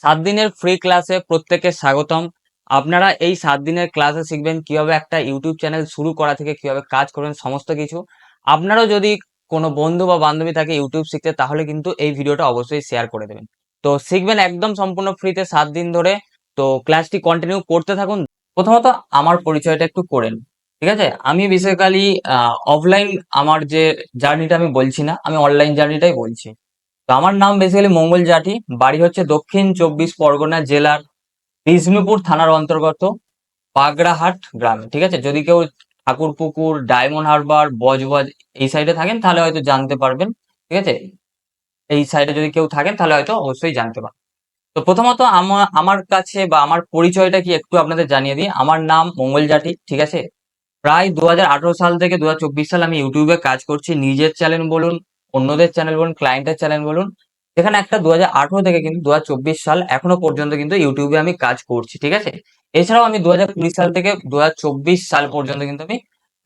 7 দিনের ফ্রি ক্লাসে প্রত্যেককে স্বাগতম। আপনারা এই 7 দিনের ক্লাসে শিখবেন কিভাবে একটা ইউটিউব চ্যানেল শুরু করা থেকে কিভাবে কাজ করবেন সমস্ত কিছু। আপনারও যদি কোনো বন্ধু বা বান্ধবী থাকে ইউটিউব শিখতে, তাহলে কিন্তু এই ভিডিওটা অবশ্যই শেয়ার করে দেবেন। তো শিখবেন একদম সম্পূর্ণ ফ্রিতে 7 দিন ধরে। তো ক্লাসটি কন্টিনিউ করতে থাকুন। প্রথমত আমার পরিচয়টা একটু করেন, ঠিক আছে? আমি বেসিক্যালি অফলাইন আমার যে জার্নিটা আমি বলছি না, আমি অনলাইন জার্নিটাই বলছি। তো আমার নাম বেসিক্যালি মঙ্গল জাটি। বাড়ি হচ্ছে দক্ষিণ 24 পরগনা জেলার বিষ্ণুপুর থানার অন্তর্গত বাগড়াহাট গ্রামে, ঠিক আছে? যদি কেউ ঠাকুরপুকুর, ডায়মন্ড হারবার, বজবজ এই সাইডে থাকেন তাহলে হয়তো জানতে পারবেন, ঠিক আছে? এই সাইডে যদি কেউ থাকেন তাহলে হয়তো অবশ্যই জানতে পারবেন। তো প্রথমত আমার আমার কাছে বা আমার পরিচয়টা কি একটু আপনাদের জানিয়ে দিই। আমার নাম মঙ্গল জাটি, ঠিক আছে? প্রায় 2018 সাল থেকে 2024 সাল আমি ইউটিউবে কাজ করছি। নিজের চ্যানেল বলুন, অন্যদের চ্যানেল বলুন, ক্লায়েন্টের চ্যানেল বলুন, এখানে একটা 2018 থেকে কিন্তু 2024 সাল এখনো পর্যন্ত কিন্তু ইউটিউবে আমি কাজ করছি, ঠিক আছে? এছাড়াও আমি 2020 সাল থেকে 2024 সাল পর্যন্ত কিন্তু আমি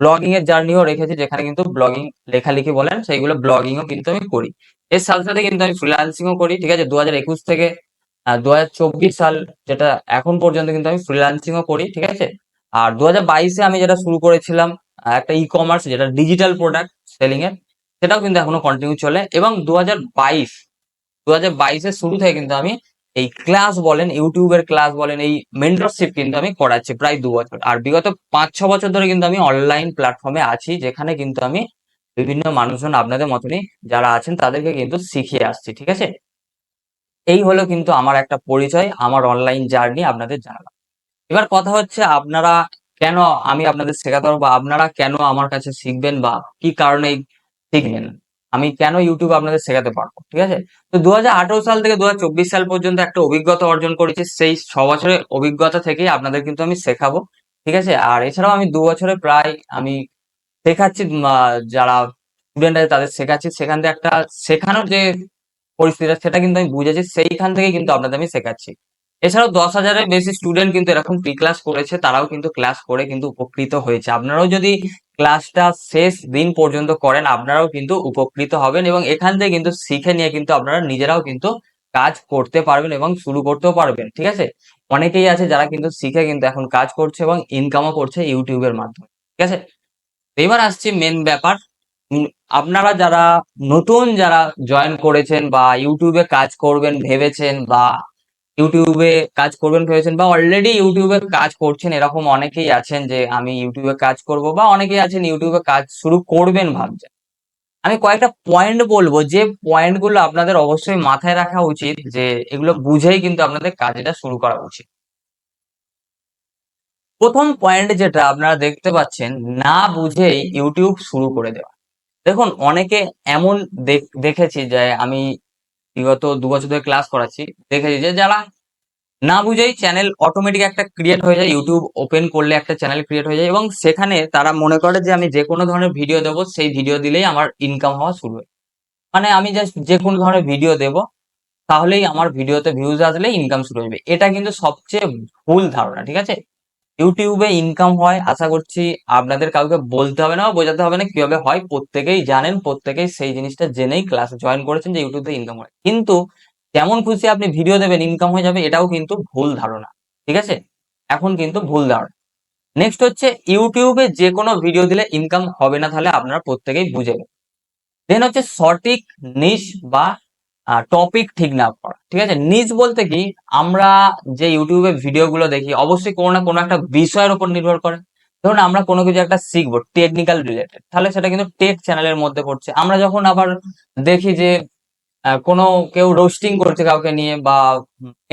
ব্লগিং এর জার্নিও রেখেছি, যেখানে কিন্তু ব্লগিং লেখালেখি বলেন সেইগুলো ব্লগিংও কিন্তু আমি করি। এর সাথে সাথে কিন্তু আমি ফ্রিল্যান্সিংও করি, ঠিক আছে? 2021 থেকে 2024 সাল যেটা এখন পর্যন্ত কিন্তু আমি ফ্রিল্যান্সিংও করি, ঠিক আছে? আর 2022-এ আমি যেটা শুরু করেছিলাম একটা ই কমার্স যেটা ডিজিটাল প্রোডাক্ট সেলিং এর, সেটাও কিন্তু এখনো কন্টিনিউ চলে। এবং 2022-এর শুরু থেকে কিন্তু আমি এই ক্লাস বলেন, ইউটিউবের ক্লাস বলেন, এই মেন্টরশিপ কিন্তু আমি করাচ্ছি প্রায় 2 বছর। আর বিগত 5-6 বছর ধরে কিন্তু আমি অনলাইন প্ল্যাটফর্মে আছি, যেখানে কিন্তু আমি বিভিন্ন মানুষজন আপনাদের মতনই যারা আছেন তাদেরকে কিন্তু শিখিয়ে আসছি, ঠিক আছে? এই হলো কিন্তু আমার একটা পরিচয়, আমার অনলাইন জার্নি আপনাদের জানালাম। এবার কথা হচ্ছে আপনারা কেন, আমি আপনাদের শেখাতে পারবো বা আপনারা কেন আমার কাছে শিখবেন বা কি কারণে শিখবেন, আমি কেন ইউটিউব আপনাদের শেখাতে পারবো, ঠিক আছে? তো 2018 সাল থেকে 2024 সাল পর্যন্ত একটা অভিজ্ঞতা অর্জন করেছি। সেই 6 বছরের অভিজ্ঞতা থেকেই আপনাদের কিন্তু আমি শেখাবো, ঠিক আছে? আর এছাড়াও আমি 2 বছরে প্রায় আমি শেখাচ্ছি, যারা স্টুডেন্ট আছে তাদের শেখাচ্ছি। সেখান থেকে একটা শেখানোর যে পরিস্থিতিটা সেটা কিন্তু আমি বুঝেছি, সেইখান থেকে কিন্তু আপনাদের আমি শেখাচ্ছি। এছাড়াও 10,000-এর বেশি স্টুডেন্ট কিন্তু এরকম প্রি ক্লাস করেছে, তারাও কিন্তু ক্লাস করে কিন্তু উপকৃত হয়েছে। আপনারাও যদি ক্লাসটা শেষ দিন পর্যন্ত করেন আপনারাও কিন্তু উপকৃত হবেন, এবং এখান থেকে কিন্তু শিখে নিয়ে কিন্তু আপনারা নিজেরাও কিন্তু কাজ করতে পারবেন এবং শুরু করতেও পারবেন, ঠিক আছে? অনেকেই আছে যারা কিন্তু শিখে কিন্তু এখন কাজ করছে এবং ইনকামও করছে ইউটিউবের মাধ্যমে, ঠিক আছে? এবার আসছি মেন ব্যাপার। উম, আপনারা যারা নতুন যারা জয়েন করেছেন বা ইউটিউবে কাজ করবেন ভেবেছেন, বা ইউটিউবে কাজ করবেন ভেবেছেন, বা অলরেডি ইউটিউবে কাজ করছেন, এরকম অনেকেই আছেন যে আমি ইউটিউবে কাজ করব, বা অনেকেই আছেন ইউটিউবে কাজ শুরু করবেন ভাবছেন। আমি কয়েকটা পয়েন্ট বলবো, যে পয়েন্টগুলো আপনাদের অবশ্যই মাথায় রাখা উচিত, যে এগুলো বুঝেই কিন্তু আপনাদের কাজটা শুরু করা উচিত। প্রথম পয়েন্ট যেটা আপনারা দেখতে পাচ্ছেন, না বুঝেই ইউটিউব শুরু করে দেওয়া। দেখুন, অনেকে এমন দেখেছি যে আমি বিগত 2 বছর ধরে ক্লাস করাচ্ছি, দেখেছি যে যারা না বুঝেই চ্যানেল অটোমেটিক একটা ক্রিয়েট হয়ে যায়, ইউটিউব ওপেন করলে একটা চ্যানেল ক্রিয়েট হয়ে যায়, এবং সেখানে তারা মনে করে যে আমি যে কোনো ধরনের ভিডিও দেবো, সেই ভিডিও দিলেই আমার ইনকাম হওয়া শুরু হয়। মানে আমি জাস্ট যে কোনো ধরনের ভিডিও দেবো, তাহলেই আমার ভিডিওতে ভিউজ আসলে ইনকাম শুরু হয়ে যাবে। এটা কিন্তু সবচেয়ে ভুল ধারণা, ঠিক আছে? ইউটিউবে ইনকাম হয়, আশা করছি আপনাদের কাউকে বলতে হবে না বা বোঝাতে হবে না কিভাবে হয়। প্রত্যেকেই জানেন, প্রত্যেকেই সেই জিনিসটা জেনেই ক্লাসে জয়েন করেছেন যে ইউটিউবে ইনকাম হয়। কিন্তু যেমন খুশি আপনি ভিডিও দেবেন ইনকাম হয়ে যাবে, এটাও কিন্তু ভুল ধারণা, ঠিক আছে? এখন কিন্তু ভুল ধারণা। নেক্সট হচ্ছে, ইউটিউবে যে কোনো ভিডিও দিলে ইনকাম হবে না, তাহলে আপনারা প্রত্যেকেই বুঝে গেছেন। দেন হচ্ছে সঠিক নিশ বা টপিক ঠিক না করা, ঠিক আছে? নিশ বলতে কি, আমরা যে ইউটিউবে ভিডিও গুলো দেখি অবশ্যই কোনো না কোনো একটা বিষয়ের উপর নির্ভর করে। ধরুন আমরা কোনো কিছু একটা শিখবো টেকনিক্যাল রিলেটেড, তাহলে সেটা কিন্তু টেক চ্যানেলের মধ্যে পড়ছে। আমরা যখন আবার দেখি যে কোনো কেউ রোস্টিং করছে কাউকে নিয়ে বা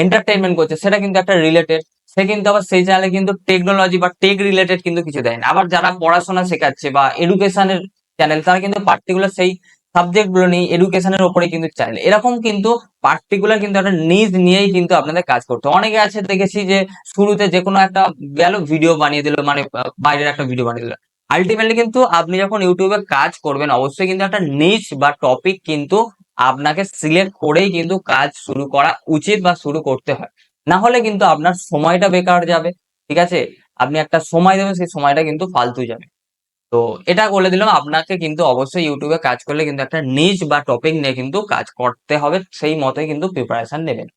এন্টারটেইনমেন্ট করছে, সেটা কিন্তু একটা রিলেটেড, সে কিন্তু আবার সেই চ্যানেলে কিন্তু টেকনোলজি বা টেক রিলেটেড কিন্তু কিছু দেয় না। আবার যারা পড়াশোনা শেখাচ্ছে বা এডুকেশনের চ্যানেল, তারা কিন্তু পার্টিকুলার সেই সাবজেক্ট গুলো নিয়ে এডুকেশনের উপরে কিন্তু চ্যানেল, এরকম কিন্তু পার্টিকুলার কিন্তু একটা নিজ নিয়েই কিন্তু আপনাদের কাজ করতে হয়। অনেকে আছে দেখেছি যে শুরুতে যে কোনো একটা গেল ভিডিও বানিয়ে দিল, মানে বাইরের একটা ভিডিও বানিয়ে দিল। আলটিমেটলি কিন্তু আপনি যখন ইউটিউবে কাজ করবেন অবশ্যই কিন্তু একটা নিচ বা টপিক কিন্তু আপনাকে সিলেক্ট করেই কিন্তু কাজ শুরু করা উচিত বা শুরু করতে হয়। না হলে কিন্তু আপনার সময়টা বেকার যাবে, ঠিক আছে? আপনি একটা সময় দেবেন, সেই সময়টা কিন্তু ফালতু যাবে। তো এটা বলে দিলাম, আপনাকে কিন্তু অবশ্যই ইউটিউবে কাজ করলে কিন্তু একটা নিজ বা টপিক নিয়ে কিন্তু কাজ করতে হবে, সেই মতোই কিন্তু প্রিপারেশন নেবেন।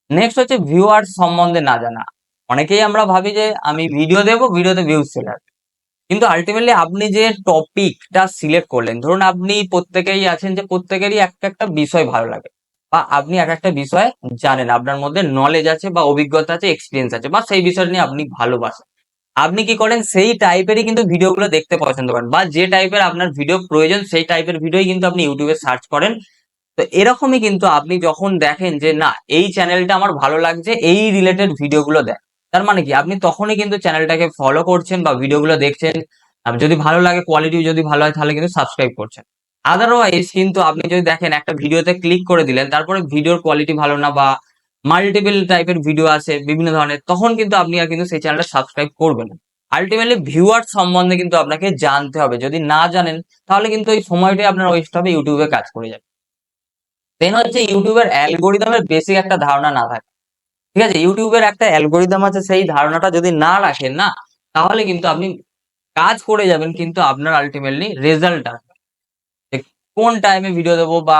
নেক্সট হচ্ছে ভিউয়ার্স সম্বন্ধে না জানা। অনেকেই আমরা ভাবি যে আমি ভিডিও দেবো, ভিডিওতে ভিউজ চলে আসবে। কিন্তু আলটিমেটলি আপনি যে টপিকটা সিলেক্ট করলেন, ধরুন আপনি প্রত্যেকেই আছেন যে প্রত্যেকেরই একটা একটা বিষয় ভালো লাগে, বা আপনি এক একটা বিষয় জানেন, আপনার মধ্যে নলেজ আছে বা অভিজ্ঞতা আছে, এক্সপিরিয়েন্স আছে, বা সেই বিষয় নিয়ে আপনি ভালোবাসেন। আপনি কি করেন, সেই টাইপেরই কিন্তু ভিডিওগুলো দেখতে পছন্দ করেন, বা যে টাইপের আপনার ভিডিও প্রয়োজন সেই টাইপের ভিডিওই কিন্তু আপনি ইউটিউবে সার্চ করেন। তো এরকমই কিন্তু আপনি যখন দেখেন যে না, এই চ্যানেলটা আমার ভালো লাগছে, এই রিলেটেড ভিডিওগুলো দেয়, তার মানে কি আপনি তখনই কিন্তু চ্যানেলটাকে ফলো করছেন বা ভিডিওগুলো দেখছেন। যদি ভালো লাগে, কোয়ালিটি যদি ভালো হয়, তাহলে কিন্তু সাবস্ক্রাইব করছেন। আদারওয়াইজ কিন্তু আপনি যদি দেখেন একটা ভিডিওতে ক্লিক করে দিলেন, তারপরে ভিডিওর কোয়ালিটি ভালো না, বা মাল্টিপল টাইপের ভিডিও আছে বিভিন্ন ধরনের, তখন কিন্তু আপনি আর কিন্তু সেই চ্যানেলটা সাবস্ক্রাইব করবেন না। আলটিমেটলি ভিউয়ার সম্বন্ধে কিন্তু আপনাকে জানতে হবে। যদি না জানেন, তাহলে কিন্তু এই সময়টাই আপনার ওয়েস্ট হবে, ইউটিউবে কাজ করে যাবে। দেন হচ্ছে ইউটিউবের অ্যালগোরিদমের বেসিক একটা ধারণা না থাকে। ঠিক আছে, ইউটিউবের একটা অ্যালগোরিদম আছে, সেই ধারণাটা যদি না রাখেন না, তাহলে কিন্তু আপনি কাজ করে যাবেন, কিন্তু আপনার আলটিমেটলি রেজাল্ট আসবে। যে কোন টাইমে ভিডিও দেবো, বা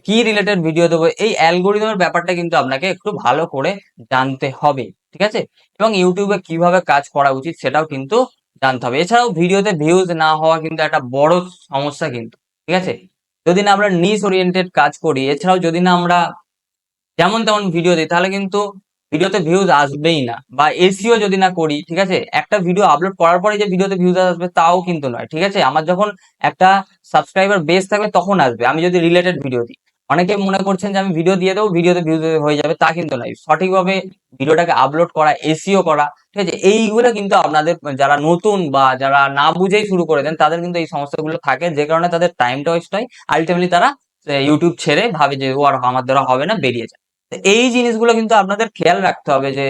কি রিলেটেড ভিডিও দেবো, এই অ্যালগোরিদমের ব্যাপারটা কিন্তু আপনাকে একটু ভালো করে জানতে হবে। ঠিক আছে, এবং ইউটিউবে কিভাবে কাজ করা উচিত সেটাও কিন্তু জানতে হবে। এছাড়াও ভিডিওতে ভিউজ না হওয়া কিন্তু একটা বড় সমস্যা কিন্তু। ঠিক আছে, যদি না আমরা নিশ ওরিয়েন্টেড কাজ করি, এছাড়াও যদি না আমরা যেমন তেমন ভিডিও দিই, তাহলে কিন্তু ভিডিওতে ভিউজ আসবেই না। বা এসইও যদি না করি, ঠিক আছে, একটা ভিডিও আপলোড করার পরে যে ভিডিওতে ভিউজ আসবে তাও কিন্তু নয়। ঠিক আছে, আমার যখন একটা সাবস্ক্রাইবার বেস থাকবে তখন আসবে, আমি যদি রিলেটেড ভিডিও দিই। অনেকে মনে করছেন যে আমি ভিডিও দিয়ে দেবো, ভিডিওতে ভিউজ হয়ে যাবে, তা কিন্তু নয়। সঠিকভাবে ভিডিওটাকে আপলোড করা, এসইও করা, ঠিক আছে, এইগুলো কিন্তু আপনাদের যারা নতুন বা যারা না বুঝেই শুরু করে দেন, তাদের কিন্তু এই সমস্যাগুলো থাকে, যে কারণে তাদের টাইমটা ওয়েস্ট হয়। আলটিমেটলি তারা ইউটিউব ছেড়ে ভাবে যে ও আর আমার দ্বারা হবে না, বেরিয়ে যায়। তো এই জিনিসগুলো কিন্তু আপনাদের খেয়াল রাখতে হবে, যে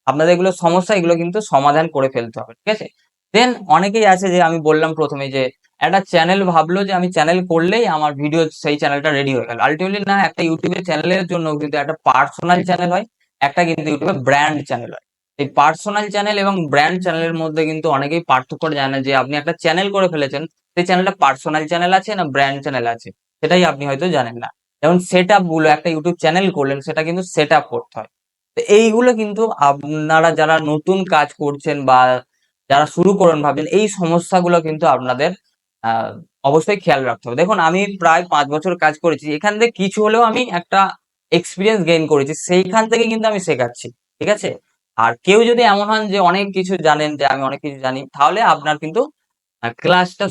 আপনাদের এগুলো সমস্যা, এগুলো কিন্তু সমাধান করে ফেলতে হবে। ঠিক আছে, দেন অনেকেই আছে যে আমি বললাম প্রথমে যে একটা চ্যানেল ভাবলো যে আমি চ্যানেল করলেই আমার ভিডিও, সেই চ্যানেলটা রেডি হয়ে গেল। আলটিমেটলি না, একটা ইউটিউবের চ্যানেলের জন্য কিন্তু একটা পার্সোনাল চ্যানেল হয়, একটা কিন্তু ইউটিউবে ব্র্যান্ড চ্যানেল হয়। এই পার্সোনাল চ্যানেল এবং ব্র্যান্ড চ্যানেলের মধ্যে কিন্তু অনেকেই পার্থক্য জানে না, যে আপনি একটা চ্যানেল করে ফেলেছেন, সেই চ্যানেলটা পার্সোনাল চ্যানেল আছে না ব্র্যান্ড চ্যানেল আছে, সেটাই আপনি হয়তো জানেন না। যেমন সেট আপ গুলো, একটা ইউটিউব চ্যানেল করলেন, সেটা কিন্তু সেট আপ করতে হয়। তো এইগুলো কিন্তু আপনারা যারা নতুন কাজ করছেন বা যারা শুরু করবেন ভাবছেন, এই সমস্যাগুলো কিন্তু আপনাদের আহ অবশ্যই খেয়াল রাখতে হবে। দেখুন, আমি প্রায় 5 বছর কাজ করেছি, এখান থেকে কিছু হলেও আমি একটা এক্সপিরিয়েন্স গেইন করেছি, সেইখান থেকে কিন্তু আমি শেখাচ্ছি। ঠিক আছে, আর কেউ যদি এমন হন যে অনেক কিছু জানেন, যে আমি অনেক কিছু জানি, তাহলে আপনার কিন্তু ক্লাসটা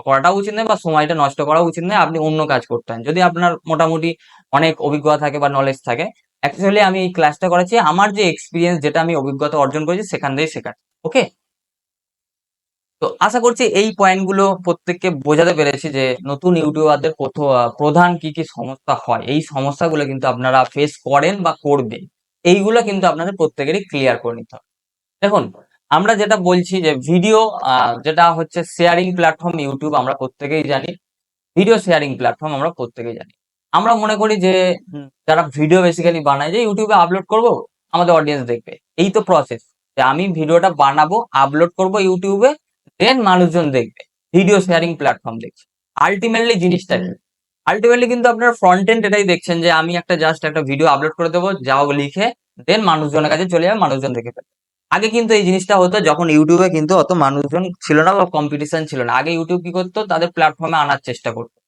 করাটা উচিত নয়, বা সময়টা নষ্ট করা উচিত নয়, আপনি অন্য কাজ করতে হয়। যদি আপনার মোটামুটি অনেক অভিজ্ঞতা থাকে বা নলেজ থাকে, অ্যাকচুয়ালি আমি এই ক্লাসটা করাচ্ছি আমার যে এক্সপিরিয়েন্স, যেটা আমি অভিজ্ঞতা অর্জন করেছি, সেখান থেকেই শেখাচ্ছি। ওকে, তো আশা করছি এই পয়েন্টগুলো প্রত্যেককে বোঝাতে পেরেছি, যে নতুন ইউটিউবারদের প্রধান কি কি সমস্যা হয়, এই সমস্যাগুলো কিন্তু আপনারা ফেস করেন বা করবেন, এইগুলো কিন্তু আপনাদের প্রত্যেকেরই ক্লিয়ার করে নিতে হবে। দেখুন, আমরা যেটা বলছি যে ভিডিও, যেটা হচ্ছে শেয়ারিং প্ল্যাটফর্ম ইউটিউব, আমরা প্রত্যেকেই জানি। ভিডিও শেয়ারিং প্ল্যাটফর্ম আমরা প্রত্যেকেই জানি। আমরা মনে করি যে যারা ভিডিও বেসিক্যালি বানায়, যে ইউটিউবে আপলোড করব, আমাদের অডিয়েন্স দেখবে, এই তো প্রসেস। যে আমি ভিডিওটা বানাবো, আপলোড করব ইউটিউবে, দেন মানুষজন দেখবে, ভিডিও শেয়ারিং প্ল্যাটফর্ম দেখছে। আলটিমেটলি জিনিসটা কি? আলটিমেটলি কিন্তু আপনার ফ্রন্ট এন্ড এটাই দেখছেন, যে আমি একটা জাস্ট একটা ভিডিও আপলোড করে দেবো, যাও লিখে, দেন মানুষজনের কাছে চলে যাবে, মানুষজন দেখে ফেলবে। আগে কিন্তু এই জিনিসটা হতো, যখন ইউটিউবে কিন্তু অত মানুষজন ছিল না বা কম্পিটিশন ছিল না, আগে ইউটিউব কি করতো, তাদের প্ল্যাটফর্মে আনার চেষ্টা করতো।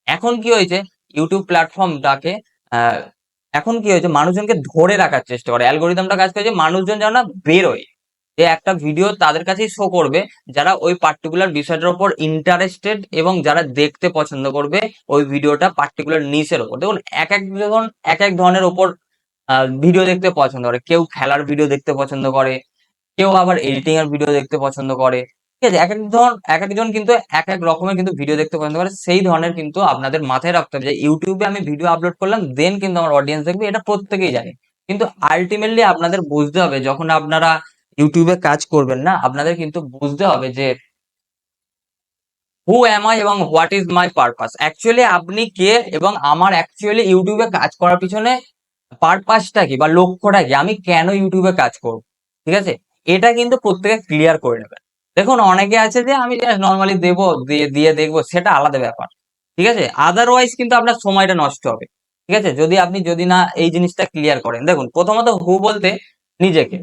এখন কি হয়েছে, ইউটিউব প্ল্যাটফর্মটাকে আহ, এখন কি হয়েছে, মানুষজনকে ধরে রাখার চেষ্টা করে, অ্যালগোরিদমটা কাজ করে, যে মানুষজন যেন না বেরোয়, যে একটা ভিডিও তাদের কাছেই শো করবে, যারা ওই পার্টিকুলার বিষয়টার উপর ইন্টারেস্টেড, এবং যারা দেখতে পছন্দ করবে ওই ভিডিওটা পার্টিকুলার নিচের উপর। দেখুন, এক এক ধরনের উপর ভিডিও দেখতে পছন্দ করে, কেউ খেলার ভিডিও দেখতে পছন্দ করে, কেউ আবার এডিটিং এর ভিডিও দেখতে পছন্দ করে। ঠিক আছে, এক একজন কিন্তু এক এক রকমের কিন্তু ভিডিও দেখতে পছন্দ করে। সেই ধরনের কিন্তু আপনাদের মাথায় রাখতে হবে, যে ইউটিউবে আমি ভিডিও আপলোড করলাম, দেন কিন্তু আমার অডিয়েন্স দেখবে, এটা প্রত্যেকেই জানে। কিন্তু আলটিমেটলি আপনাদের বুঝতে হবে, যখন আপনারা ইউটিউবে কাজ করবেন না, আপনাদের কিন্তু বুঝতে হবে যে হু এম আই এবং what is my purpose. Actually আপনি কে, এবং আমার অ্যাকচুয়ালি ইউটিউবে কাজ করার পিছনে পারপাসটা কি বা লক্ষ্যটা কি, আমি কেন ইউটিউবে কাজ করব। ঠিক আছে, এটা কিন্তু প্রত্যেকে ক্লিয়ার করে নেবেন। দেখুন, অনেকে আছে যে আমি জাস্ট নর্মালি দেবো, দিয়ে দিয়ে দেখবো, সেটা আলাদা ব্যাপার। ঠিক আছে, আদারওয়াইজ কিন্তু আপনার সময়টা নষ্ট হবে। ঠিক আছে, যদি না এই জিনিসটা ক্লিয়ার করেন। দেখুন, প্রথমত হু বলতে নিজেকে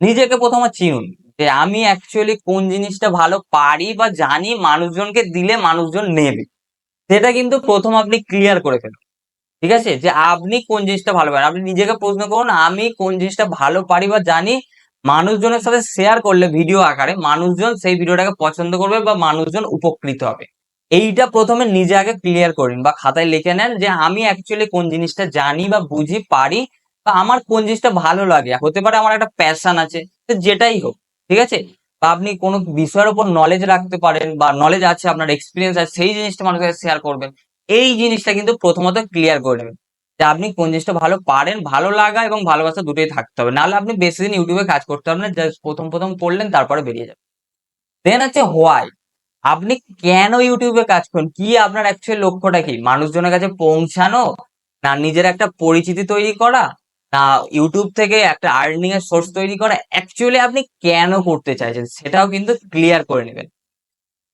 নিজেকে প্রথমে চিনুন যে আমি অ্যাকচুয়ালি কোন জিনিসটা ভালো পারি বা জানি, মানুষজনকে দিলে মানুষজন নেবে, সেটা কিন্তু প্রথম আপনি ক্লিয়ার করে ফেলুন। ঠিক আছে, যে আপনি কোন জিনিসটা ভালো পারেন, আপনি নিজেকে প্রশ্ন করুন আমি কোন জিনিসটা ভালো পারি বা জানি, মানুষজনের সাথে শেয়ার করলে ভিডিও আকারে মানুষজন সেই ভিডিওটাকে পছন্দ করবে বা মানুষজন উপকৃত হবে। এইটা প্রথমে নিজে আগে ক্লিয়ার করুন বা খাতায় লিখে নেন যে আমি অ্যাকচুয়ালি কোন জিনিসটা জানি বা বুঝি পারি, বা আমার কোন জিনিসটা ভালো লাগে, হতে পারে আমার একটা প্যাশন আছে, তো যেটাই হোক। ঠিক আছে, বা আপনি কোনো বিষয়ের উপর নলেজ রাখতে পারেন বা নলেজ আছে, আপনার এক্সপিরিয়েন্স আছে, সেই জিনিসটা মানুষের সাথে শেয়ার করবেন। এই জিনিসটা কিন্তু প্রথমত ক্লিয়ার করে নেবেন যে আপনি কোন জিনিসটা ভালো পারেন, ভালো লাগা এবং ভালোবাসা দুটোই থাকতে হবে, নাহলে আপনি বেশি দিন ইউটিউবে কাজ করতে পারবেন না, জাস্ট প্রথম প্রথম করলেন তারপরে বেরিয়ে যাবেন। দেন হচ্ছে হোয়াই, আপনি কেন ইউটিউবে কাজ করেন, কি আপনার অ্যাকচুয়াল লক্ষ্যটা কি, মানুষজনের কাছে পৌঁছানো, না নিজের একটা পরিচিতি তৈরি করা, না ইউটিউব থেকে একটা আর্নিং এর সোর্স তৈরি করা, অ্যাকচুয়ালি আপনি কেন করতে চাইছেন সেটাও কিন্তু ক্লিয়ার করে নেবেন।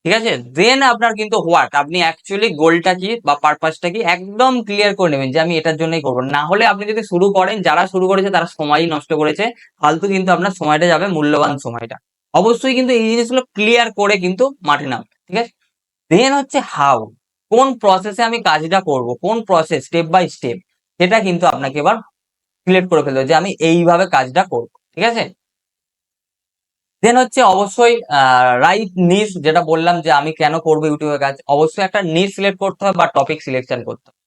ঠিক আছে, দেন আপনার কিন্তু হোয়াট, আপনি অ্যাকচুয়ালি গোলটা কি বা পারপাসটা কি একদম ক্লিয়ার করে নেবেন যে আমি এটার জন্যই করবো। না হলে আপনি যদি শুরু করেন, যারা শুরু করেছে তারা সময়ই নষ্ট করেছে, ফালতু কিন্তু আপনার সময়টা যাবে, মূল্যবান সময়টা। অবশ্যই কিন্তু এই জিনিসগুলো ক্লিয়ার করে কিন্তু মাঠে নামবে। ঠিক আছে, দেন হচ্ছে হাউ, কোন প্রসেসে আমি কাজটা করব, কোন প্রসেস, স্টেপ বাই স্টেপ, সেটা কিন্তু আপনাকে এবার সিলেক্ট করে ফেলতে হবে যে আমি এইভাবে কাজটা করব। ঠিক আছে, দেন হচ্ছে অবশ্যই রাইট নিশ, যেটা বললাম যে আমি কেন করবো ইউটিউবে কাজ, অবশ্যই একটা নিশ সিলেক্ট করতে হবে বা টপিক সিলেকশন করতে হবে।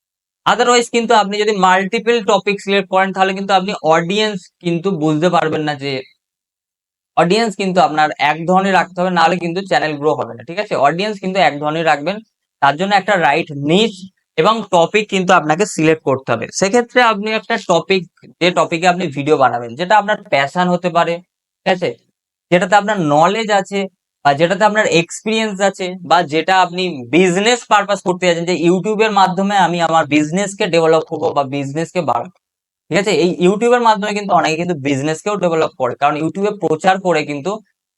আদারওয়াইজ কিন্তু আপনি যদি মাল্টিপল টপিক সিলেক্ট করেন তাহলে কিন্তু আপনি অডিয়েন্স কিন্তু বুঝতে পারবেন না, যে অডিয়েন্স কিন্তু আপনার এক ধরনের রাখতে হবে, নাহলে কিন্তু চ্যানেল গ্রো হবে না। ঠিক আছে, অডিয়েন্স কিন্তু এক ধরনের রাখবেন, তার জন্য একটা রাইট নিশ এবং টপিক কিন্তু আপনাকে সিলেক্ট করতে হবে। সেক্ষেত্রে আপনি একটা টপিক, যে টপিকে আপনি ভিডিও বানাবেন, যেটা আপনার প্যাশন হতে পারে, ঠিক আছে, যেটাতে আপনার নলেজ আছে বা যেটাতে আপনার এক্সপিরিয়েন্স আছে, বা যেটা আপনি বিজনেস পারপাস করতে যাচ্ছেন, যে ইউটিউবের মাধ্যমে আমি আমার বিজনেসকে ডেভেলপ করবো বা বিজনেসকে বাড়াবো। ঠিক আছে, এই ইউটিউবের মাধ্যমে কিন্তু অনেকে কিন্তু বিজনেসকেও ডেভেলপ করে, কারণ ইউটিউবে প্রচার করে কিন্তু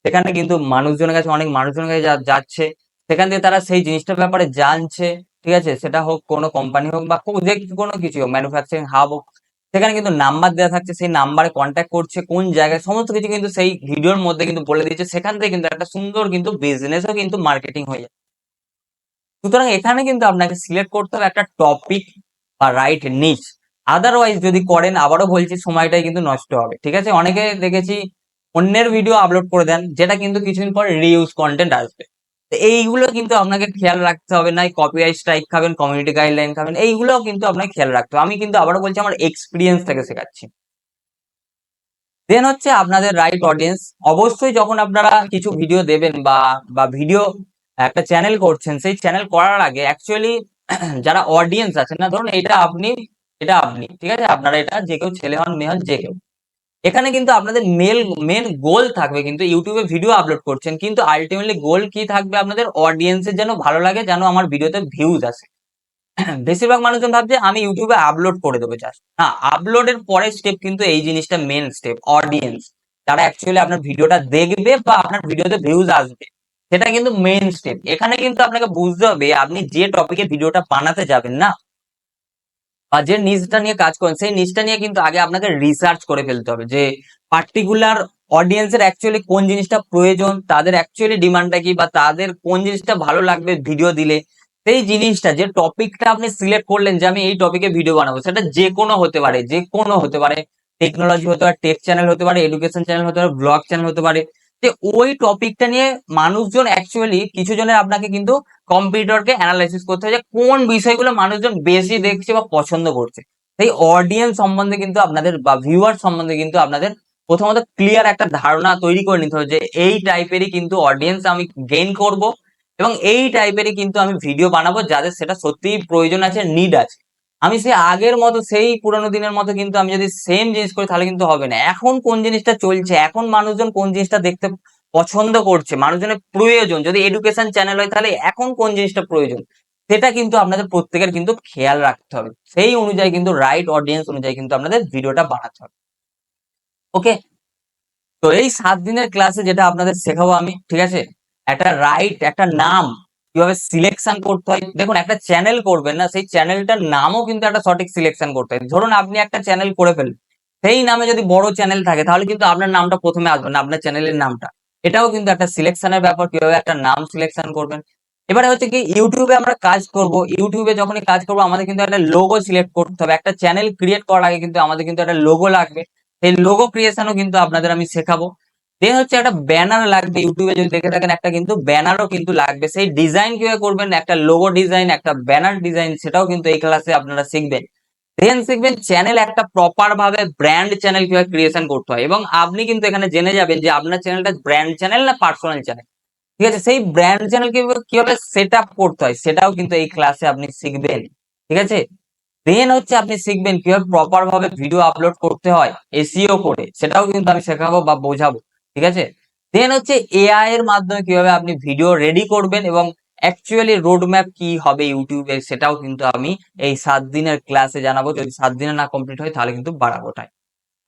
সেখানে কিন্তু মানুষজনের কাছে, অনেক মানুষজনের কাছে যাচ্ছে, সেখান থেকে তারা সেই জিনিসটার ব্যাপারে জানছে। ঠিক আছে, সেটা হোক কোনো কোম্পানি হোক বা যে কোনো কিছু হোক, ম্যানুফ্যাকচারিং হাব হোক, সেখানে কিন্তু নাম্বার দেওয়া থাকছে, সেই নাম্বারে কন্ট্যাক্ট করছে, কোন জায়গায়, সমস্ত কিছু কিন্তু সেই ভিডিওর মধ্যে কিন্তু বলে দিচ্ছে, সেখান থেকে কিন্তু একটা সুন্দর কিন্তু বিজনেসও কিন্তু মার্কেটিং হয়ে যায়। সুতরাং এখানে কিন্তু আপনাকে সিলেক্ট করতে হবে একটা টপিক বা রাইট নিচ। আদারওয়াইজ যদি করেন, আবারও বলছি, সময়টাই কিন্তু নষ্ট হবে। ঠিক আছে, অনেকে দেখেছি অন্যের ভিডিও আপলোড করে দেন, যেটা কিন্তু কিছুদিন পর রিইউজ কন্টেন্ট আসবে। তো এইগুলো কিন্তু আপনাকে খেয়াল রাখতে হবে, না কপিরাইট স্ট্রাইক খাবেন, কমিউনিটি গাইডলাইন খাবেন, এইগুলো কিন্তু আপনাকে খেয়াল রাখতে হবে। আমি কিন্তু আবারও বলছি, আমার এক্সপিরিয়েন্স থেকে শেখাচ্ছি। দেন হচ্ছে আপনাদের রাইট অডিয়েন্স। অবশ্যই যখন আপনারা কিছু ভিডিও দেবেন বা বা ভিডিও একটা চ্যানেল করছেন, সেই চ্যানেল করার আগে অ্যাকচুয়ালি যারা অডিয়েন্স আছেন, না ধরুন এটা আপনি ঠিক আছে, আপনারা এটা যে কেউ, ছেলে হন মেয়ে হন যে কেউ, এখানে কিন্তু আপনাদের মেন গোল থাকবে, কিন্তু ইউটিউবে ভিডিও আপলোড করছেন, কিন্তু আলটিমেটলি গোল কি থাকবে, আপনাদের অডিয়েন্সের যেন ভালো লাগে, যেন আমার ভিডিওতে ভিউজ আসে। বেশিরভাগ মানুষজন ভাবছে আমি ইউটিউবে আপলোড করে দেবো জাস্ট, না, আপলোডের পরের স্টেপ কিন্তু এই জিনিসটা মেন স্টেপ, অডিয়েন্স, যারা অ্যাকচুয়ালি আপনার ভিডিওটা দেখবে বা আপনার ভিডিওতে ভিউজ আসবে, সেটা কিন্তু মেন স্টেপ। এখানে কিন্তু আপনাকে বুঝতে হবে আপনি যে টপিকে ভিডিওটা বানাতে যাবেন না, বা যে নিচটা নিয়ে কাজ করেন, সেই নিচটা নিয়ে কিন্তু আগে আপনাকে রিসার্চ করে ফেলতে হবে, যে পার্টিকুলার অডিয়েন্সের অ্যাকচুয়ালি কোন জিনিসটা প্রয়োজন, তাদের অ্যাকচুয়ালি ডিমান্ডটা কি, বা তাদের কোন জিনিসটা ভালো লাগবে ভিডিও দিলে, সেই জিনিসটা, যে টপিকটা আপনি সিলেক্ট করলেন যে আমি এই টপিকে ভিডিও বানাবো, সেটা যে কোনো হতে পারে, যে কোনো হতে পারে, টেকনোলজি হতে পারে, টেক চ্যানেল হতে পারে, এডুকেশন চ্যানেল হতে পারে, ব্লগ চ্যানেল হতে পারে, যে ওই টপিকটা নিয়ে মানুষজন অ্যাকচুয়ালি, কিছু জনের আপনাকে কিন্তু কম্পিউটারকে অ্যানালাইসিস করতে হয় যে কোন বিষয়গুলো মানুষজন বেশি দেখছে বা পছন্দ করছে। সেই অডিয়েন্স সম্বন্ধে কিন্তু আপনাদের বা ভিউয়ার সম্বন্ধে কিন্তু আপনাদের প্রথমত ক্লিয়ার একটা ধারণা তৈরি করে নিতে হবে, যে এই টাইপেরই কিন্তু অডিয়েন্স আমি গেইন করব, এবং এই টাইপেরই কিন্তু আমি ভিডিও বানাবো যাদের সেটা সত্যিই প্রয়োজন আছে, নিড আছে। আমি সেই আগের মতো, সেই পুরানো দিনের মতো কিন্তু আমি যদি সেম জিনিস করি তাহলে কিন্তু হবে না। এখন কোন জিনিসটা চলছে, এখন মানুষজন কোন জিনিসটা দেখতে পছন্দ করছে, মানুষজনের প্রয়োজন, যদি এডুকেশন চ্যানেল হয় তাহলে এখন কোন জিনিসটা প্রয়োজন, সেটা কিন্তু আপনাদের প্রত্যেকের কিন্তু খেয়াল রাখতে হবে। সেই অনুযায়ী কিন্তু রাইট অডিয়েন্স অনুযায়ী কিন্তু আপনাদের ভিডিওটা বানাতে হবে। ওকে, তো এই 7 দিনের ক্লাসে যেটা আপনাদের শেখাবো আমি, ঠিক আছে, একটা রাইট, একটা নাম, কিভাবে সিলেকশন করতে হয়। দেখুন একটা চ্যানেল করবেন না, সেই চ্যানেলটার নামও কিন্তু একটা সঠিক সিলেকশন করতে হয়। ধরুন আপনি একটা চ্যানেল করে ফেলেন, সেই নামে যদি বড় চ্যানেল থাকে তাহলে কিন্তু আপনার নামটা প্রথমে আসবে না, আপনার চ্যানেলের নামটা। এটাও কিন্তু একটা সিলেকশনের ব্যাপার, কিভাবে একটা নাম সিলেকশন করবেন। এবারে হচ্ছে কি, ইউটিউবে আমরা কাজ করব, ইউটিউবে যখনই কাজ করবো আমাদের কিন্তু একটা লোগো সিলেক্ট করতে হবে। একটা চ্যানেল ক্রিয়েট করার আগে কিন্তু আমাদের কিন্তু একটা লোগো লাগবে, সেই লোগো ক্রিয়েশনও কিন্তু আপনাদের আমি শেখাবো। দেন হচ্ছে একটা ব্যানার লাগবে, ইউটিউবে যদি দেখে থাকেন একটা কিন্তু ব্যানারও কিন্তু লাগবে। সেই ডিজাইন কিভাবে করবেন, একটা লোগো ডিজাইন, একটা ব্যানার ডিজাইন, সেটাও কিন্তু এই ক্লাসে আপনারা শিখবেন। দেন শিখবেন চ্যানেল, একটা প্রপার ভাবে ব্র্যান্ড চ্যানেল কিভাবে ক্রিয়েশন করতে হয়, এবং আপনি কিন্তু এখানে জেনে যাবেন যে আপনার চ্যানেলটা ব্র্যান্ড চ্যানেল না পার্সোনাল চ্যানেল। ঠিক আছে, সেই ব্র্যান্ড চ্যানেল কিভাবে সেট আপ করতে হয় সেটাও কিন্তু এই ক্লাসে আপনি শিখবেন। ঠিক আছে, দেন হচ্ছে আপনি শিখবেন কিভাবে প্রপার ভাবে ভিডিও আপলোড করতে হয় এসইও করে, সেটাও কিন্তু আমি শেখাবো বা বোঝাবো। ঠিক আছে, দেন হচ্ছে এআই এর মাধ্যমে কিভাবে আপনি ভিডিও রেডি করবেন, এবং অ্যাকচুয়ালি রোড ম্যাপ কি হবে ইউটিউবে, সেটাও কিন্তু আমি এই 7 দিনের ক্লাসে জানাবো। যদি 7 দিনে না কমপ্লিট হয় তাহলে কিন্তু বাড়াবো টাইম।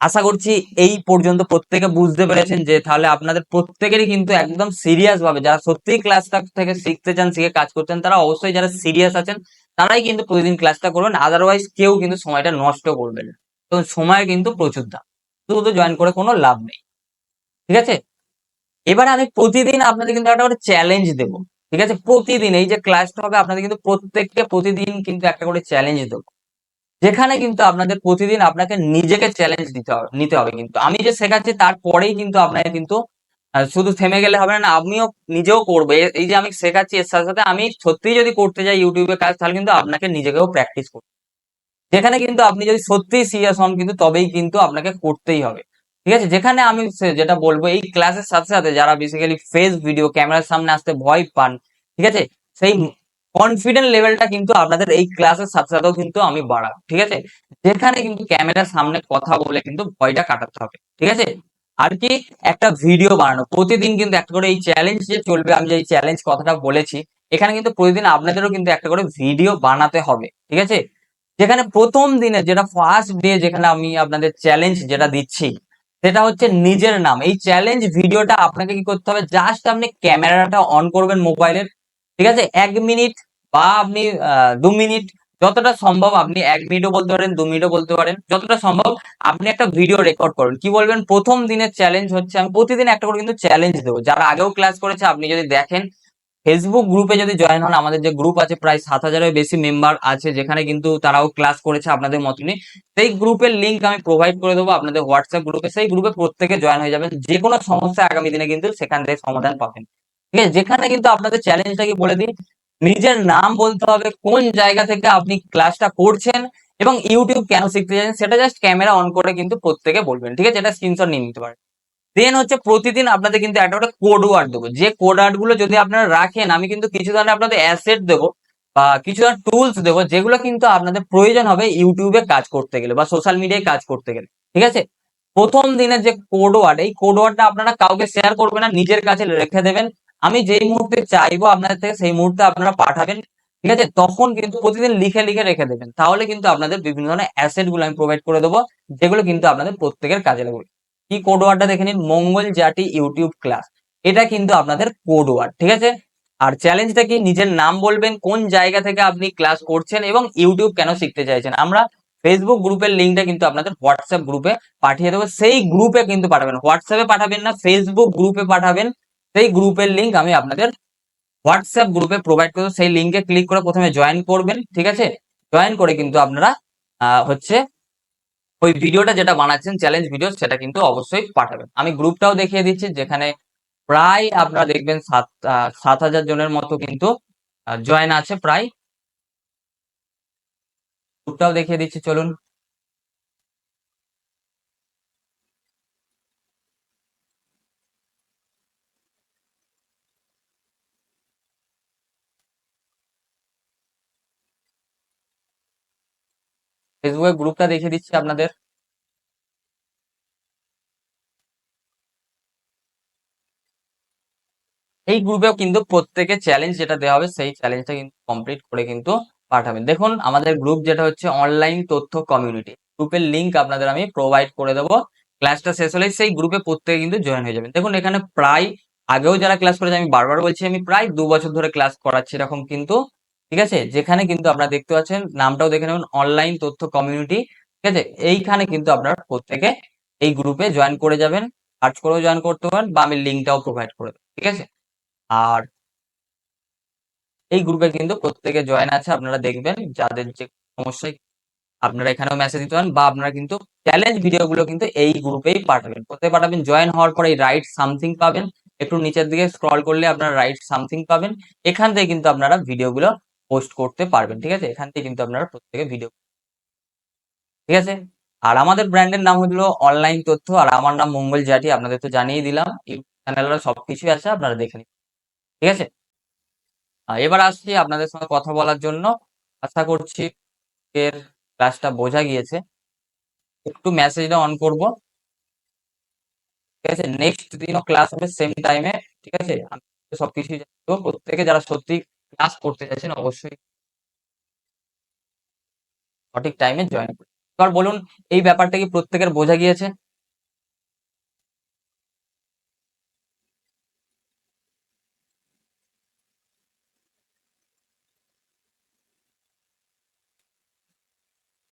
আশা করছি এই পর্যন্ত প্রত্যেকে বুঝতে পেরেছেন, যে তাহলে আপনাদের প্রত্যেকেরই কিন্তু একদম সিরিয়াস ভাবে, যারা সত্যিই ক্লাসটা থেকে শিখতে চান, শিখে কাজ করছেন, তারা অবশ্যই, যারা সিরিয়াস আছেন তারাই কিন্তু প্রতিদিন ক্লাসটা করবেন। আদারওয়াইজ কেউ কিন্তু সময়টা নষ্ট করবেন না। তো সময় কিন্তু প্রচুর দাম, শুধু জয়েন করে কোনো লাভ নেই। ঠিক আছে, এবারে আমি প্রতিদিন আপনাদের কিন্তু একটা করে চ্যালেঞ্জ দেবো। ঠিক আছে, প্রতিদিন এই যে ক্লাসটা হবে আপনাদের কিন্তু প্রত্যেককে প্রতিদিন কিন্তু একটা করে চ্যালেঞ্জ দেবো, যেখানে কিন্তু আপনাদের প্রতিদিন আপনাকে নিজেকে চ্যালেঞ্জ নিতে হবে। কিন্তু আমি যে শেখাচ্ছি তারপরেই কিন্তু আপনাকে কিন্তু শুধু থেমে গেলে হবে না, আমিও নিজেও করবো। এই যে আমি শেখাচ্ছি এর সাথে সাথে আমি সত্যিই যদি করতে যাই ইউটিউবে কাজ, তাহলে কিন্তু আপনাকে নিজেকেও প্র্যাকটিস করতে, যেখানে কিন্তু আপনি যদি সত্যিই সিরিয়াস হন কিন্তু তবেই কিন্তু আপনাকে করতেই হবে। ঠিক আছে, যেখানে আমি যেটা বলবো, এই ক্লাসের সাথে সাথে যারা বেসিক্যালি ফেস ভিডিও ক্যামেরার সামনে আসতে ভয় পান, ঠিক আছে, সেই কনফিডেন্ট লেভেলটা কিন্তু আপনাদের এই ক্লাসের সাথে সাথেও কিন্তু আমি বাড়াবো। ঠিক আছে, যেখানে কিন্তু ক্যামেরার সামনে কথা বলে কিন্তু ভয়টা কাটাতে হবে। ঠিক আছে, আর কি, একটা ভিডিও বানানো প্রতিদিন কিন্তু একটা করে, এই চ্যালেঞ্জ যে চলবে, আমি যে এই চ্যালেঞ্জ কথাটা বলেছি, এখানে কিন্তু প্রতিদিন আপনাদেরও কিন্তু একটা করে ভিডিও বানাতে হবে। ঠিক আছে, যেখানে প্রথম দিনে, যেটা ফার্স্ট ডে, যেখানে আমি আপনাদের চ্যালেঞ্জ যেটা দিচ্ছি সেটা হচ্ছে নিজের নাম। এই চ্যালেঞ্জ ভিডিওটা আপনাকে কি করতে হবে, জাস্ট আপনি ক্যামেরাটা অন করবেন মোবাইলের। ঠিক আছে, 1 মিনিট বা আপনি 2 মিনিট, যতটা সম্ভব আপনি 1 মিনিটও বলতে পারেন, 2 মিনিটও বলতে পারেন, যতটা সম্ভব আপনি একটা ভিডিও রেকর্ড করবেন। কি বলবেন, প্রথম দিনের চ্যালেঞ্জ হচ্ছে, আমি প্রতিদিন একটা করে কিন্তু চ্যালেঞ্জ দেবো। যারা আগেও ক্লাস করেছে আপনি যদি দেখেন, ফেসবুক গ্রুপে যদি জয়েন হন, আমাদের যে গ্রুপ আছে প্রায় 7,000-এর বেশি মেম্বার আছে, যেখানে কিন্তু তারাও ক্লাস করেছে আপনাদের মতনই। সেই গ্রুপের লিঙ্ক আমি প্রোভাইড করে দেবো আপনাদের হোয়াটসঅ্যাপ গ্রুপে, সেই গ্রুপে প্রত্যেকে জয়েন হয়ে যাবেন। যে কোনো সমস্যা আগামী দিনে কিন্তু সেখান থেকে সমাধান পাবেন। ঠিক আছে, যেখানে কিন্তু আপনাদের চ্যালেঞ্জটা কি বলে দিই, নিজের নাম বলতে হবে, কোন জায়গা থেকে আপনি ক্লাসটা করছেন, এবং ইউটিউব কেন শিখতে চাইছেন সেটা জাস্ট ক্যামেরা অন করে কিন্তু প্রত্যেকে বলবেন। ঠিক আছে, এটা স্ক্রিনশট নিয়ে নিতে পারেন। দেন হচ্ছে প্রতিদিন আপনাদের কিন্তু একটা করে কোড ওয়ার্ড দেবো, যে কোড ওয়ার্ড গুলো যদি আপনারা রাখেন, আমি কিন্তু কিছু ধরনের আপনাদের অ্যাসেট দেবো বা কিছু ধরনের টুলস দেবো, যেগুলো কিন্তু আপনাদের প্রয়োজন হবে ইউটিউবে কাজ করতে গেলে বা সোশ্যাল মিডিয়ায় কাজ করতে গেলে। ঠিক আছে, প্রথম দিনের যে কোড ওয়ার্ড, এই কোড ওয়ার্ডটা আপনারা কাউকে শেয়ার করবেন না, নিজের কাছে রেখে দেবেন। আমি যেই মুহূর্তে চাইবো আপনাদের থেকে সেই মুহূর্তে আপনারা পাঠাবেন। ঠিক আছে, তখন কিন্তু প্রতিদিন লিখে লিখে রেখে দেবেন, তাহলে কিন্তু আপনাদের বিভিন্ন ধরনের অ্যাসেট গুলো আমি প্রোভাইড করে দেবো, যেগুলো কিন্তু আপনাদের প্রত্যেকের কাজে লাগবে। কি কোড ওয়ার্ডটা দেখে নিন, মঙ্গল জাটি ইউটিউব ক্লাস, এটা কিন্তু আপনাদের কোড ওয়ার্ড। ঠিক আছে, আর চ্যালেঞ্জটা কি, নিজের নাম বলবেন, কোন জায়গা থেকে আপনি ক্লাস করছেন, এবং ইউটিউব কেন শিখতে চাইছেন। আমরা ফেসবুক গ্রুপের লিঙ্কটা কিন্তু আপনাদের হোয়াটসঅ্যাপ গ্রুপে পাঠিয়ে দেবো, সেই গ্রুপে কিন্তু পাঠাবেন, হোয়াটসঅ্যাপে পাঠাবেন না, ফেসবুক গ্রুপে পাঠাবেন। সেই গ্রুপের লিঙ্ক আমি আপনাদের হোয়াটসঅ্যাপ গ্রুপে প্রোভাইড করবো, সেই লিঙ্কে ক্লিক করে প্রথমে জয়েন করবেন। ঠিক আছে, জয়েন করে কিন্তু আপনারা হচ্ছে ওই ভিডিওটা যেটা বানাচ্ছেন চ্যালেঞ্জ ভিডিও, সেটা কিন্তু অবশ্যই পাঠাবেন। আমি গ্রুপটাও দেখিয়ে দিচ্ছি, যেখানে প্রায় আপনারা দেখবেন 7,000 জনের মতো কিন্তু জয়েন আছে প্রায়। গ্রুপটাও দেখিয়ে দিচ্ছি, চলুন। ফেসবুকের গ্রুপটা দেখিয়ে দিচ্ছি আপনাদের। এই গ্রুপেও কিন্তু প্রত্যেকে চ্যালেঞ্জ যেটা দেওয়া হবে সেই চ্যালেঞ্জটা কিন্তু কমপ্লিট করে কিন্তু পাঠাবেন। দেখুন আমাদের গ্রুপ যেটা হচ্ছে অনলাইন তথ্য কমিউনিটি, গ্রুপের লিঙ্ক আপনাদের আমি প্রোভাইড করে দেবো। ক্লাসটা শেষ হলে সেই গ্রুপে প্রত্যেকে কিন্তু জয়েন হয়ে যাবেন। দেখুন এখানে প্রায় আগেও যারা ক্লাস করেছে, আমি বারবার বলছি, আমি প্রায় 2 বছর ধরে ক্লাস করাচ্ছি এরকম কিন্তু, ঠিক আছে? যেখানে কিন্তু আপনারা দেখতে পাচ্ছেন, নামটাও দেখে নেবেন, অনলাইন তথ্য কমিউনিটি, ঠিক আছে? এইখানে কিন্তু আপনারা প্রত্যেকে এই গ্রুপে জয়েন করে যাবেন, সার্চ করেও জয়েন করতে পারেন, বা আমি লিঙ্কটাও প্রোভাইড করে দেবো, ঠিক আছে? আর এই গ্রুপে কিন্তু প্রত্যেকে জয়েন আছে, আপনারা দেখবেন যাদের যে সমস্যায়, আপনারা এখানেও মেসেজ দিতে পারেন, বা আপনারা কিন্তু চ্যালেঞ্জ ভিডিওগুলো কিন্তু এই গ্রুপেই পাঠাবেন, কোথায় পাঠাবেন? জয়েন হওয়ার পরে এই রাইট সামথিং পাবেন, একটু নিচের দিকে স্ক্রল করলে আপনারা রাইট সামথিং পাবেন, এখান থেকে কিন্তু আপনারা ভিডিওগুলো পোস্ট করতে পারবেন, ঠিক আছে? এখান থেকে কিন্তু আপনারা প্রত্যেকে ভিডিও, ঠিক আছে? আর আমাদের ব্র্যান্ডের নাম হলো অনলাইন তথ্য, আর আমার নাম মঙ্গল জাটি, আপনাদের তো জানিয়ে দিলাম, ইউটিউব চ্যানেলে সবকিছুই আছে, আপনারা দেখে নিন, ঠিক আছে? এবার আসছি আপনাদের সঙ্গে কথা বলার জন্য। আশা করছি এর ক্লাসটা বোঝা গিয়েছে। একটু মেসেজটা অন করব, ঠিক আছে? নেক্সট দিনও ক্লাস হবে সেম টাইমে, ঠিক আছে? আমি সবকিছুই জানবো, প্রত্যেকে যারা সত্যি ক্লাস করতে চাইছেন অবশ্যই সঠিক টাইমে জয়েন করুন। এবার বলুন, এই ব্যাপারটা কি প্রত্যেকের বোঝা গিয়েছে?